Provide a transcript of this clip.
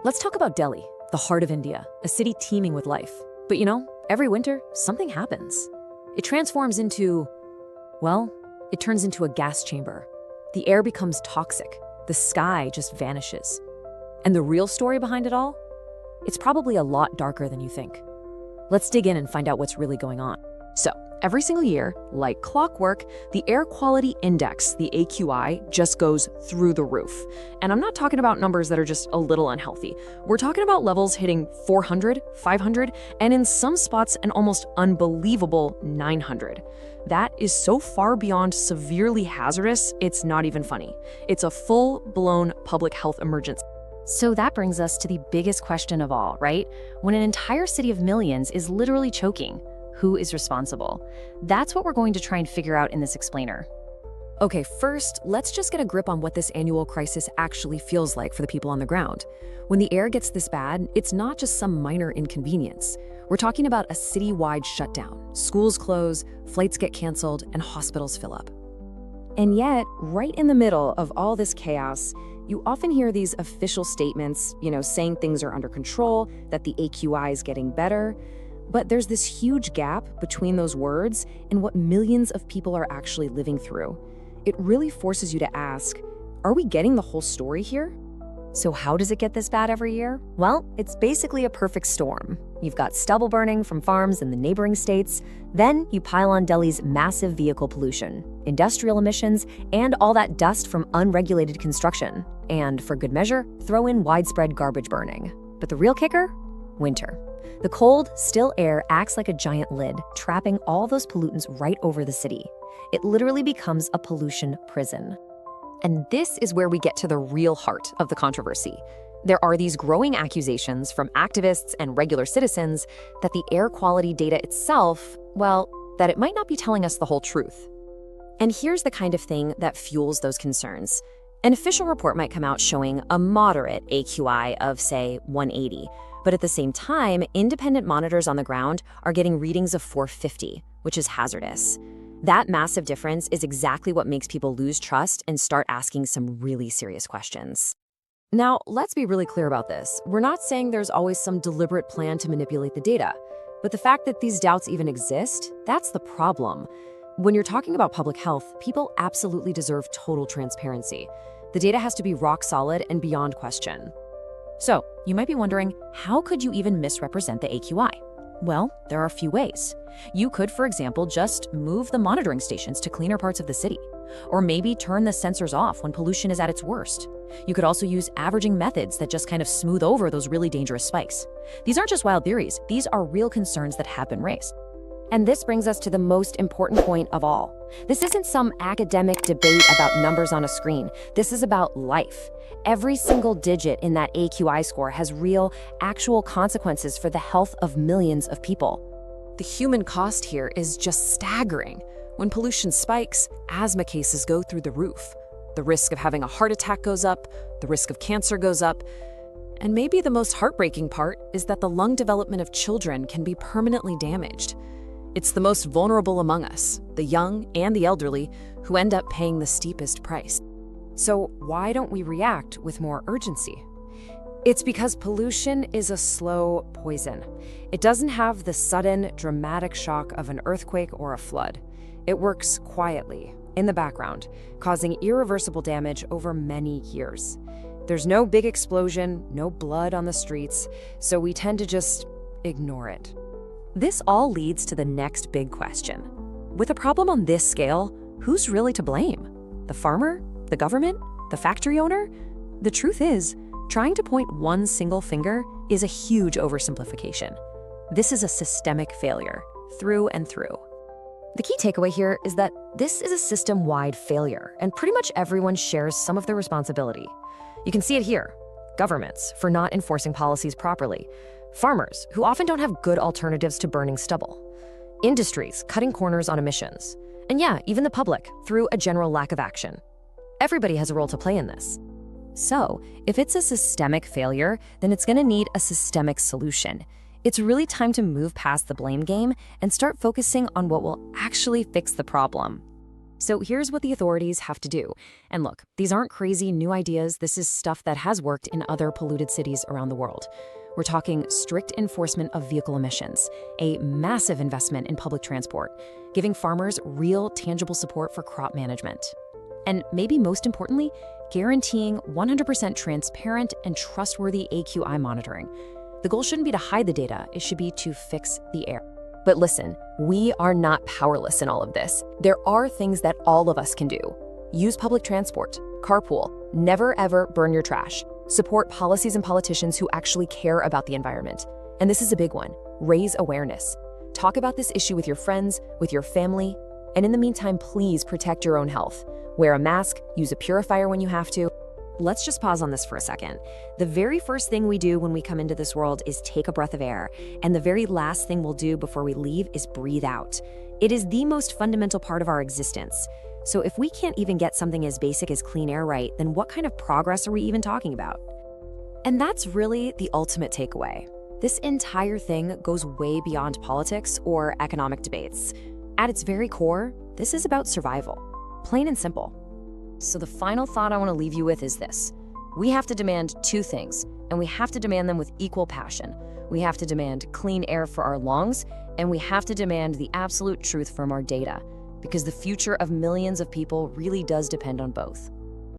Let's talk about Delhi, the heart of India, a city teeming with life. But every winter, something happens. It transforms into, well, it turns into a gas chamber. The air becomes toxic. The sky just vanishes. And the real story behind it all? It's probably a lot darker than you think. Let's dig in and find out what's really going on. So, every single year, like clockwork, the air quality index, the AQI, just goes through the roof. And I'm not talking about numbers that are just a little unhealthy. We're talking about levels hitting 400, 500, and in some spots an almost unbelievable 900. That is so far beyond severely hazardous, it's not even funny. It's a full-blown public health emergency. So that brings us to the biggest question of all, right? When an entire city of millions is literally choking, who is responsible? That's what we're going to try and figure out in this explainer. Okay, first, let's just get a grip on what this annual crisis actually feels like for the people on the ground. When the air gets this bad, it's not just some minor inconvenience. We're talking about a city-wide shutdown. Schools close, flights get canceled, and hospitals fill up. And yet, right in the middle of all this chaos, you often hear these official statements, saying things are under control, that the AQI is getting better. But there's this huge gap between those words and what millions of people are actually living through. It really forces you to ask, are we getting the whole story here? So how does it get this bad every year? Well, it's basically a perfect storm. You've got stubble burning from farms in the neighboring states. Then you pile on Delhi's massive vehicle pollution, industrial emissions, and all that dust from unregulated construction. And for good measure, throw in widespread garbage burning. But the real kicker? Winter. The cold, still air acts like a giant lid, trapping all those pollutants right over the city. It literally becomes a pollution prison. And this is where we get to the real heart of the controversy. There are these growing accusations from activists and regular citizens that the air quality data itself, well, that it might not be telling us the whole truth. And here's the kind of thing that fuels those concerns. An official report might come out showing a moderate AQI of, say, 180. But at the same time, independent monitors on the ground are getting readings of 450, which is hazardous. That massive difference is exactly what makes people lose trust and start asking some really serious questions. Now, let's be really clear about this. We're not saying there's always some deliberate plan to manipulate the data. But the fact that these doubts even exist, that's the problem. When you're talking about public health, people absolutely deserve total transparency. The data has to be rock solid and beyond question. So, you might be wondering, how could you even misrepresent the AQI? Well, there are a few ways. You could, for example, just move the monitoring stations to cleaner parts of the city. Or maybe turn the sensors off when pollution is at its worst. You could also use averaging methods that just kind of smooth over those really dangerous spikes. These aren't just wild theories, these are real concerns that have been raised. And this brings us to the most important point of all. This isn't some academic debate about numbers on a screen. This is about life. Every single digit in that AQI score has real, actual consequences for the health of millions of people. The human cost here is just staggering. When pollution spikes, asthma cases go through the roof. The risk of having a heart attack goes up, the risk of cancer goes up. And maybe the most heartbreaking part is that the lung development of children can be permanently damaged. It's the most vulnerable among us, the young and the elderly, who end up paying the steepest price. So why don't we react with more urgency? It's because pollution is a slow poison. It doesn't have the sudden, dramatic shock of an earthquake or a flood. It works quietly, in the background, causing irreversible damage over many years. There's no big explosion, no blood on the streets, so we tend to just ignore it. This all leads to the next big question. With a problem on this scale, who's really to blame? The farmer? The government? The factory owner? The truth is, trying to point one single finger is a huge oversimplification. This is a systemic failure, through and through. The key takeaway here is that this is a system-wide failure, and pretty much everyone shares some of the responsibility. You can see it here. Governments, for not enforcing policies properly. Farmers, who often don't have good alternatives to burning stubble. Industries, cutting corners on emissions. And yeah, even the public, through a general lack of action. Everybody has a role to play in this. So, if it's a systemic failure, then it's going to need a systemic solution. It's really time to move past the blame game and start focusing on what will actually fix the problem. So here's what the authorities have to do. And look, these aren't crazy new ideas. This is stuff that has worked in other polluted cities around the world. We're talking strict enforcement of vehicle emissions, a massive investment in public transport, giving farmers real, tangible support for crop management. And maybe most importantly, guaranteeing 100% transparent and trustworthy AQI monitoring. The goal shouldn't be to hide the data, it should be to fix the air. But listen, we are not powerless in all of this. There are things that all of us can do. Use public transport, carpool, never ever burn your trash, support policies and politicians who actually care about the environment. And this is a big one, raise awareness. Talk about this issue with your friends, with your family, and in the meantime, please protect your own health. Wear a mask, use a purifier when you have to. Let's just pause on this for a second. The very first thing we do when we come into this world is take a breath of air, and the very last thing we'll do before we leave is breathe out. It is the most fundamental part of our existence. So if we can't even get something as basic as clean air right, then what kind of progress are we even talking about? And that's really the ultimate takeaway. This entire thing goes way beyond politics or economic debates. At its very core, this is about survival, plain and simple. So the final thought I want to leave you with is this. We have to demand two things, and we have to demand them with equal passion. We have to demand clean air for our lungs, and we have to demand the absolute truth from our data, because the future of millions of people really does depend on both.